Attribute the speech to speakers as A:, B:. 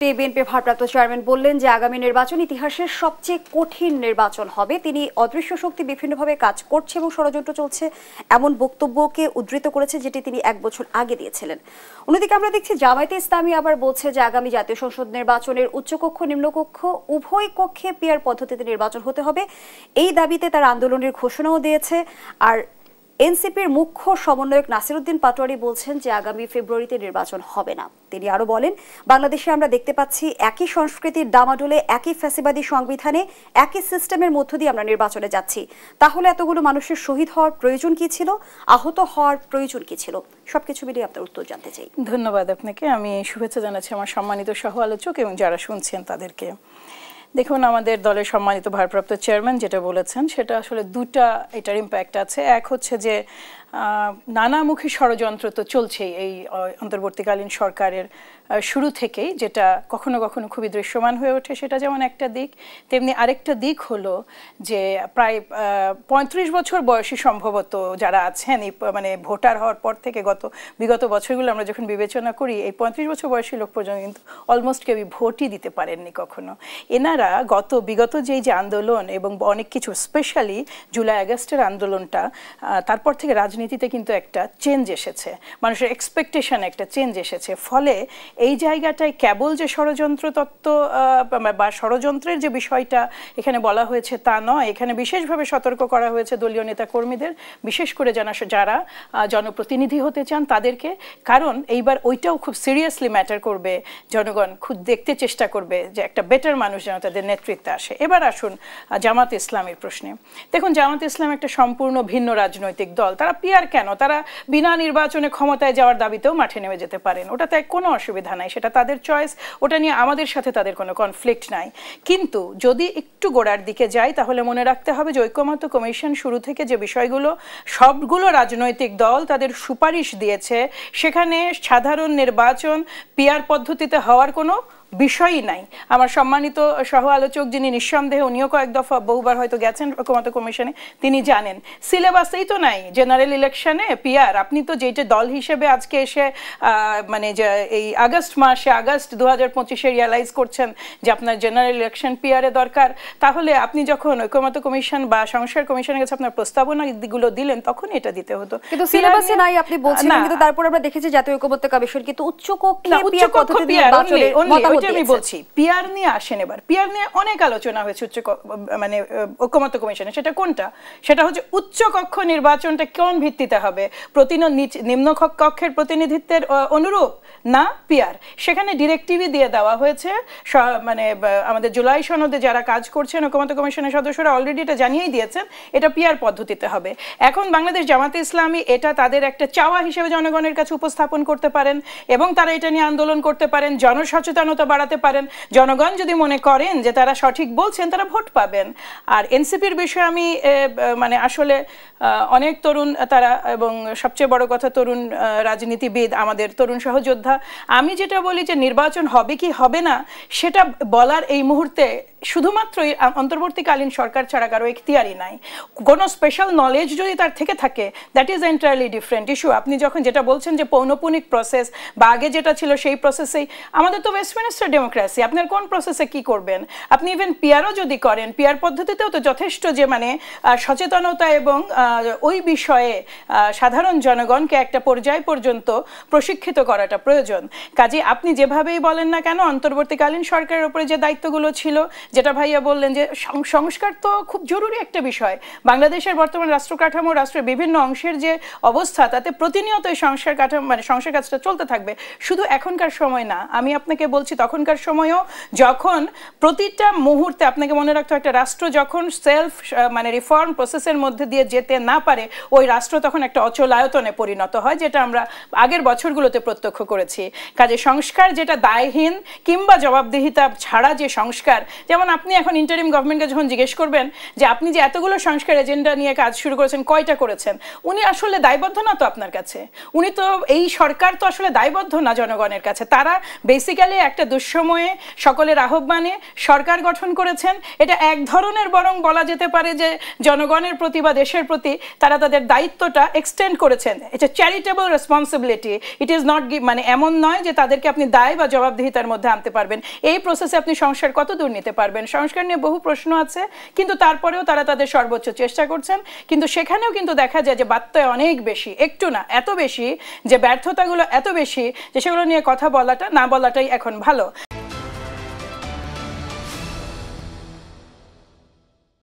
A: বিএনপির ভারপ্রাপ্ত চেয়ারম্যান বললেন যে আগামী নির্বাচন ইতিহাসের সবচেয়ে কঠিন নির্বাচন হবে। তিনি অদৃশ্য শক্তি বিভিন্নভাবে কাজ করছে এবং ষড়যন্ত্র চলছে এমন বক্তব্যকে উদ্ধৃত করেছে যেটি তিনি 1 বছর আগে দিয়েছিলেন। অন্যদিকে আমরা দেখছি জামায়াতে ইসলামী আবার বলছে যে আগামী জাতীয় সংসদ নির্বাচনের উচ্চকক্ষ নিম্নকক্ষ উভয় কক্ষে পিআর পদ্ধতিতে নির্বাচন হতে হবে। এই দাবিতে তার আন্দোলনের ঘোষণাও দিয়েছে। আর এনসিপির মুখ্য সমন্বয়ক নাসিরউদ্দিন পাটোয়ারি বলছেন যে আগামী ফেব্রুয়ারিতে নির্বাচন হবে না। তিনি আরো বলেন, বাংলাদেশে আমরা দেখতে পাচ্ছি একই সংস্কৃতির ডামাডোলে একই ফ্যাসিবাদী সংবিধানে একই সিস্টেমের মধ্য দিয়ে আমরা নির্বাচনে যাচ্ছি। তাহলে এতগুলো মানুষের শহীদ হওয়ার প্রয়োজন কি ছিল, আহত হওয়ার প্রয়োজন কি ছিল? সবকিছু মিলিয়ে আপনার উত্তর জানতে চাই।
B: ধন্যবাদ আপনাকে। আমি শুভেচ্ছা জানাচ্ছি আমার সম্মানিত সহ আলোচক এবং যারা শুনছেন তাদেরকে। দেখুন, আমাদের দলের সম্মানিত ভারপ্রাপ্ত চেয়ারম্যান যেটা বলেছেন সেটা আসলে দুটা এটার ইম্প্যাক্ট আছে। এক হচ্ছে যে নানামুখী ষড়যন্ত্র তো চলছেই এই অন্তর্বর্তীকালীন সরকারের শুরু থেকেই, যেটা কখনো কখনো খুবই দৃশ্যমান হয়ে ওঠে। সেটা যেমন একটা দিক, তেমনি আরেকটা দিক হলো যে প্রায় 35 বছর বয়সী সম্ভবত যারা আছেন এই মানে ভোটার হওয়ার পর থেকে বিগত বছরগুলো আমরা যখন বিবেচনা করি, এই 35 বছর বয়সী লোক পর্যন্ত কিন্তু অলমোস্ট কেউ ভোটই দিতে পারেননি কখনো। এনারা বিগত যে আন্দোলন এবং অনেক কিছু, স্পেশালি জুলাই আগস্টের আন্দোলনটা, তারপর থেকে রাজনীতিতে কিন্তু একটা চেঞ্জ এসেছে, মানুষের এক্সপেকটেশন একটা চেঞ্জ এসেছে। ফলে এই জায়গাটায় কেবল যে ষড়যন্ত্র তত্ত্ব বা ষড়যন্ত্রের যে বিষয়টা এখানে বলা হয়েছে তা নয়, এখানে বিশেষভাবে সতর্ক করা হয়েছে দলীয় নেতা কর্মীদের, বিশেষ করে যারা জনপ্রতিনিধি হতে চান তাদেরকে। কারণ এইবার ওইটাও খুব সিরিয়াসলি ম্যাটার করবে, জনগণ খুব দেখতে চেষ্টা করবে যে একটা বেটার মানুষ যেন তাদের নেতৃত্বে আসে। এবার আসুন জামাত ইসলামের প্রশ্নে। দেখুন, জামাত ইসলাম একটা সম্পূর্ণ ভিন্ন রাজনৈতিক দল। তারা পিআর কেন, তারা বিনা নির্বাচনে ক্ষমতায় যাওয়ার দাবিতেও মাঠে নেমে যেতে পারেন, ওটাতে কোনো অসুবিধা নাই, সেটা তাদের চয়েস, ওটা নিয়ে আমাদের সাথে তাদের কোনো কনফ্লিক্ট নাই। কিন্তু যদি একটু গোড়ার দিকে যাই তাহলে মনে রাখতে হবে যে ঐকমত্য কমিশন শুরু থেকে যে বিষয়গুলো সবগুলো রাজনৈতিক দল তাদের সুপারিশ দিয়েছে, সেখানে সাধারণ নির্বাচন পিআর পদ্ধতিতে হওয়ার কোনো বিষয়ই নাই। আমার সম্মানিত সহ আলোচক যিনি নিঃসন্দেহে উনিও কয়েক দফা বহুবার হয়তো গেছেন ঐকমত্য কমিশনে, তিনি জানেন সিলেবাসেই তো নাই জেনারেল ইলেকশনে পিআর। আপনি তো যেটা দল হিসেবে আজকে এসে মানে যে এই আগস্ট 2025-এ রিয়ালাইজ করছেন যে আপনার জেনারেল ইলেকশন পিআরে দরকার, তাহলে আপনি যখন ঐকমত্য কমিশন বা সংস্কার কমিশনের কাছে আপনার প্রস্তাবনাগুলো দিলেন তখন এটা দিতে হতো।
A: কিন্তু সিলেবাসে নাই আপনি বলছেন, কিন্তু তারপর আমরা দেখেছি জাতীয় ঐকমত্য কমিশন কিন্তু উচ্চকক্ষে পিআর পদ্ধতি দিয়ে নির্বাচনের
B: আমি বলছি পিআর নিয়ে আসেন। এবার পিআর নিয়ে অনেক আলোচনা হয়েছে মানে ঐকমত্য কমিশনে। সেটা কোনটা? সেটা হচ্ছে উচ্চ কক্ষ নির্বাচনটা কোন ভিত্তিতে হবে, নিম্ন কক্ষের প্রতিনিধিত্বের অনুরূপ না পিআর। সেখানে ডিরেক্টিভই দিয়ে দেওয়া হয়েছে, মানে আমাদের জুলাই সনদে যারা কাজ করছেন ঐকমত্য কমিশনের সদস্যরা অলরেডি এটা জানিয়েই দিয়েছেন এটা পিআর পদ্ধতিতে হবে। এখন বাংলাদেশ জামাতে ইসলামী এটা তাদের একটা চাওয়া হিসেবে জনগণের কাছে উপস্থাপন করতে পারেন এবং তারা এটা নিয়ে আন্দোলন করতে পারেন, জনসচেতনতা বাড়াতে পারেন। জনগণ যদি মনে করেন যে তারা সঠিক বলছেন, তারা ভোট পাবেন। আর এনসিপির বিষয়ে আমি মানে আসলে অনেক তরুণ তারা, এবং সবচেয়ে বড় কথা তরুণ রাজনীতিবিদ, আমাদের তরুণ সহযোদ্ধা, আমি যেটা বলি যে নির্বাচন হবে কি হবে না সেটা বলার এই মুহূর্তে শুধুমাত্র অন্তর্বর্তীকালীন সরকার ছাড়া কারো এখতিয়ারই নাই। কোনো স্পেশাল নলেজ যদি তার থেকে থাকে, that is entirely different issue. আপনি যখন যেটা বলছেন যে পৌনপুনিক প্রসেস বা আগে যেটা ছিল সেই প্রসেসেই, আমাদের তো ওয়েস্টমিনিস্টার ডেমোক্রেসি, আপনার কোন প্রসেসে কি করবেন? আপনি ইভেন পিআরও যদি করেন, পিআর পদ্ধতিতেও তো যথেষ্ট যে মানে সচেতনতা এবং ওই বিষয়ে সাধারণ জনগণকে একটা পর্যায় পর্যন্ত প্রশিক্ষিত করাটা প্রয়োজন। কাজে আপনি যেভাবেই বলেন না কেন, অন্তর্বর্তীকালীন সরকারের উপরে যে দায়িত্বগুলো ছিল, যেটা ভাইয়া বললেন যে সংস্কার তো খুব জরুরি একটা বিষয়। বাংলাদেশের বর্তমান রাষ্ট্র কাঠামো, রাষ্ট্রের বিভিন্ন অংশের যে অবস্থা, তাতে প্রতিনিয়ত এই সংস্কার কাঠামো মানে সংস্কার কাজটা চলতে থাকবে। শুধু এখনকার সময় না, আমি আপনাকে বলছি তখনকার সময়ও, যখন প্রতিটা মুহূর্তে আপনাকে মনে রাখতে একটা রাষ্ট্র যখন মানে রিফর্ম প্রসেসের মধ্যে দিয়ে যেতে না পারে, ওই রাষ্ট্র তখন একটা অচলায়তনে পরিণত হয়, যেটা আমরা আগের বছরগুলোতে প্রত্যক্ষ করেছি। কাজে সংস্কার যেটা দায়হীন কিংবা জবাবদিহিতা ছাড়া যে সংস্কার, যেমন যেমন আপনি এখন ইন্টারিম গভর্নমেন্টকে যখন জিজ্ঞেস করবেন যে আপনি যে এতগুলো সংস্কার এজেন্ডা নিয়ে কাজ শুরু করেছেন কয়টা করেছেন, উনি আসলে দায়বদ্ধ না তো আপনার কাছে, উনি তো এই সরকার তো আসলে দায়বদ্ধ না জনগণের কাছে। তারা বেসিক্যালি একটা দুঃসময়ে সকলের আহ্বানে সরকার গঠন করেছেন। এটা এক ধরনের বরং বলা যেতে পারে যে জনগণের প্রতি বা দেশের প্রতি তারা তাদের দায়িত্বটা এক্সটেন্ড করেছেন। এটা charitable responsibility, it is not মানে এমন নয় যে তাদেরকে আপনি দায় বা জবাবদিহিতার মধ্যে আনতে পারবেন। এই প্রসেসে আপনি সংস্কার কত দূর নিতে পারবেন? সংস্কার নিয়ে বহু প্রশ্ন আছে, কিন্তু তারপরেও তারা তাদের সর্বোচ্চ চেষ্টা করছেন। কিন্তু সেখানেও কিন্তু দেখা যায় যে বাত্যয় অনেক বেশি, একটু না এত বেশি, যে ব্যর্থতাগুলো এত বেশি যে সেগুলো নিয়ে কথা বলাটা না বলাটাই এখন ভালো।